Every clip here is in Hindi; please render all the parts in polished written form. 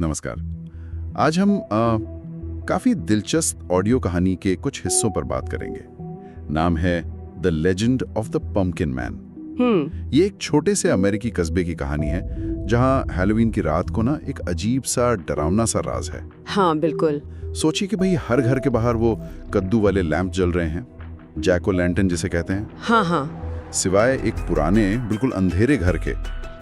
नमस्कार। आज हम काफी दिलचस्प ऑडियो कहानी के कुछ हिस्सों पर बात करेंगे। नाम है the legend of the pumpkin man. ये एक छोटे से अमेरिकी कस्बे की कहानी है जहां हैलोवीन की रात को ना एक अजीब सा डरावना सा राज है। हाँ बिल्कुल। सोचिए कि भाई हर घर के बाहर वो कद्दू वाले लैंप जल रहे हैं, जैक ओ लैंटर्न जिसे कहते हैं। हाँ हाँ। सिवाय एक पुराने बिल्कुल अंधेरे घर के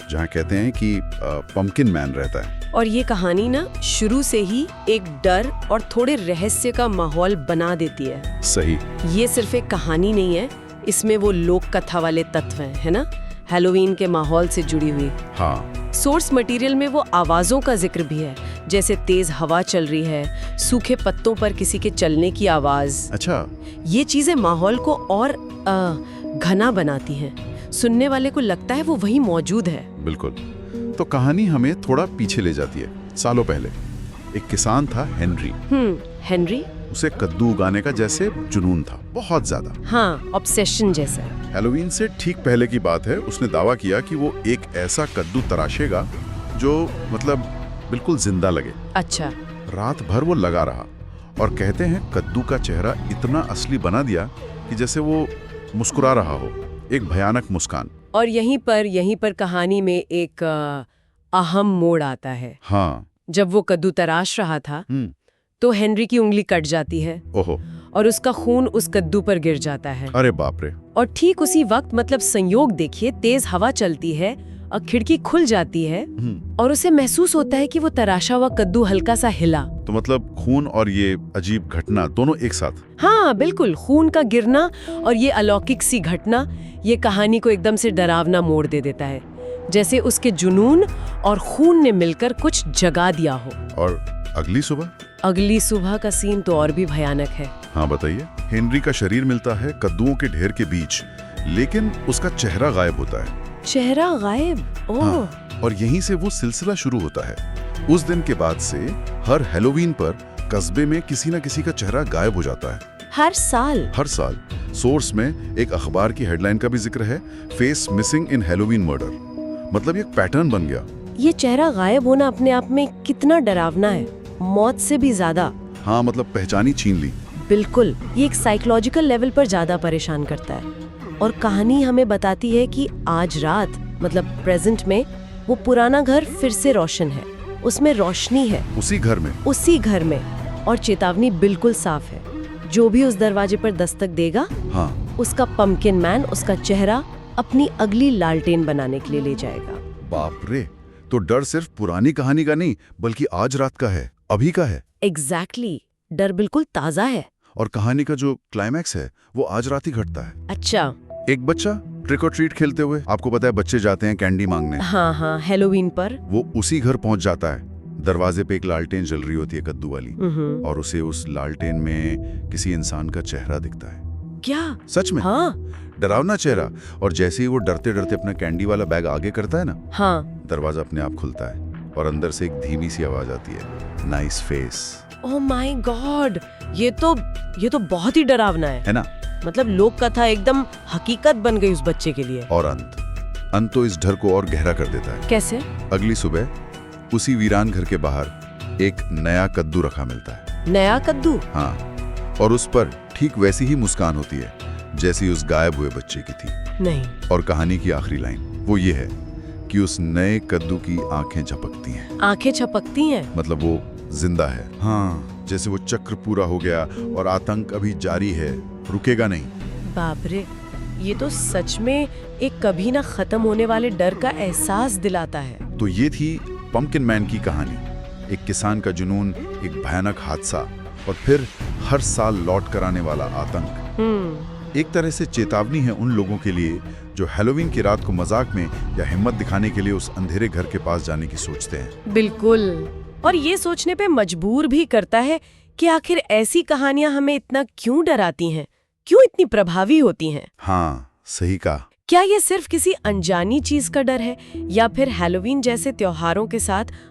जहाँ कहते हैं कि पंपकिन मैन रहता है। और ये कहानी ना शुरू से ही एक डर और थोड़े रहस्य का माहौल बना देती है। सही। ये सिर्फ एक कहानी नहीं है, इसमें वो लोक कथा वाले तत्व हैं, है ना, हैलोवीन के माहौल से जुड़ी हुई। हाँ। सोर्स मटेरियल में वो आवाजों का जिक्र भी है, जैसे तेज हवा चल रही है, सूखे पत्तों पर किसी के चलने की आवाज। अच्छा। ये चीजें माहौल को और घना बनाती हैं, सुनने वाले को लगता है वो वहीं मौजूद है। बिल्कुल। तो कहानी हमें थोड़ा पीछे ले जाती है। सालों पहले एक किसान था हेनरी। हेनरी। उसे कद्दू उगाने का जैसे जुनून था, बहुत ज्यादा। हाँ, ऑब्सेशन जैसा। हैलोवीन से ठीक पहले की बात है, उसने दावा किया कि वो एक ऐसा कद्दू तराशेगा जो मतलब बिल्कुल जिंदा लगे। अच्छा। रात भर वो लगा रहा और कहते हैं कद्दू का चेहरा इतना असली बना दिया कि जैसे वो मुस्कुरा रहा हो, एक भयानक मुस्कान। और यहीं पर कहानी में एक अहम मोड़ आता है। हाँ। जब वो कद्दू तराश रहा था तो हेनरी की उंगली कट जाती है। ओहो। और उसका खून उस कद्दू पर गिर जाता है। अरे बाप रे। और ठीक उसी वक्त, मतलब संयोग देखिए, तेज हवा चलती है और खिड़की खुल जाती है और उसे महसूस होता है कि वो तराशा हुआ कद्दू हल्का सा हिला। तो मतलब खून और ये अजीब घटना दोनों एक साथ। हाँ बिल्कुल, खून का गिरना और ये अलौकिक सी घटना, ये कहानी को एकदम से डरावना मोड़ दे देता है, जैसे उसके जुनून और खून ने मिलकर कुछ जगा दिया हो। और अगली सुबह का सीन तो और भी भयानक है। हाँ बताइए। हेनरी का शरीर मिलता है कद्दुओं के ढेर के बीच, लेकिन उसका चेहरा गायब होता है। चेहरा गायब? ओह। हाँ, और यहीं से वो सिलसिला शुरू होता है। उस दिन के बाद से हर हैलोवीन पर कस्बे में किसी न किसी का चेहरा गायब हो जाता है। हर साल। सोर्स में एक अखबार की हेडलाइन का भी जिक्र है, face missing in Halloween murder. मतलब ये पैटर्न बन गया। ये चेहरा गायब होना अपने आप में कितना डरावना है, मौत से भी ज्यादा। हाँ, मतलब पहचानी छीन ली। बिल्कुल, ये एक साइकोलॉजिकल लेवल पर ज्यादा परेशान करता है। और कहानी हमें बताती है कि आज रात, मतलब प्रेजेंट में, वो पुराना घर फिर से रोशन है, उसमें रोशनी है, उसी घर में, और चेतावनी बिल्कुल साफ है। जो भी उस दरवाजे पर दस्तक देगा, हाँ, उसका पंपकिन मैन उसका चेहरा अपनी अगली लालटेन बनाने के लिए ले जाएगा। बाप रे। तो डर सिर्फ पुरानी कहानी का नहीं, बल्कि आज रात का है, अभी का है। एग्जैक्टली। डर बिल्कुल ताजा है। और कहानी का जो क्लाइमैक्स है वो आज रात ही घटता है। अच्छा। एक बच्चा ट्रिक और ट्रीट खेलते हुए, आपको पता है बच्चे जाते हैं कैंडी मांगने। हाँ, हैलोवीन पर। वो उसी घर पहुंच जाता है। दरवाजे पे एक लालटेन जल रही होती है कद्दू वाली, और उसे उस लालटेन में किसी इंसान का चेहरा दिखता है। क्या? सच में? हाँ। डरावना चेहरा। और जैसे ही वो डरते डरते अपना कैंडी वाला बैग आगे करता है ना, हाँ, दरवाजा अपने आप खुलता है और अंदर से एक धीमी सी आवाज आती है, nice face. Oh my God, ये तो बहुत ही डरावना है ना? मतलब लोक कथा एकदम हकीकत बन गई उस बच्चे के लिए। और अंत तो इस डर को और गहरा कर देता है। कैसे? अगली सुबह उसी वीरान घर के बाहर एक नया कद्दू रखा मिलता है। नया कद्दू? हाँ, और उस पर ठीक वैसी ही मुस्कान होती है जैसी उस गायब हुए बच्चे की थी। नहीं। और कहानी की आखिरी लाइन वो ये है कि उस नए कद्दू की आंखें झपकती हैं। आंखें झपकती हैं? मतलब वो जिंदा है। हाँ, जैसे वो चक्र पूरा हो गया और आतंक अभी जारी है, रुकेगा नहीं। बाप रे, ये तो सच में एक कभी ना खत्म होने वाले डर का एहसास दिलाता है। तो ये थी पंपकिन मैन की कहानी। एक किसान का जुनून, एक भयानक हादसा, और फिर हर साल लौट कर आने वाला आतंक। एक तरह से चेतावनी है उन लोगों के लिए जो हैलोवीन की रात को मजाक में या हिम्मत दिखाने के लिए उस अंधेरे घर के पास जाने की सोचते हैं। बिल्कुल। और ये सोचने पे मजबूर भी करता है कि आखिर ऐसी कहानियां हमें इतना क्यों डराती हैं, क्यों इतनी प्रभावी होती हैं। हाँ, सही कहा। क्या ये सिर्फ किसी अनजानी चीज का डर है, या फिर हैलोवीन जैसे त्योहारों के साथ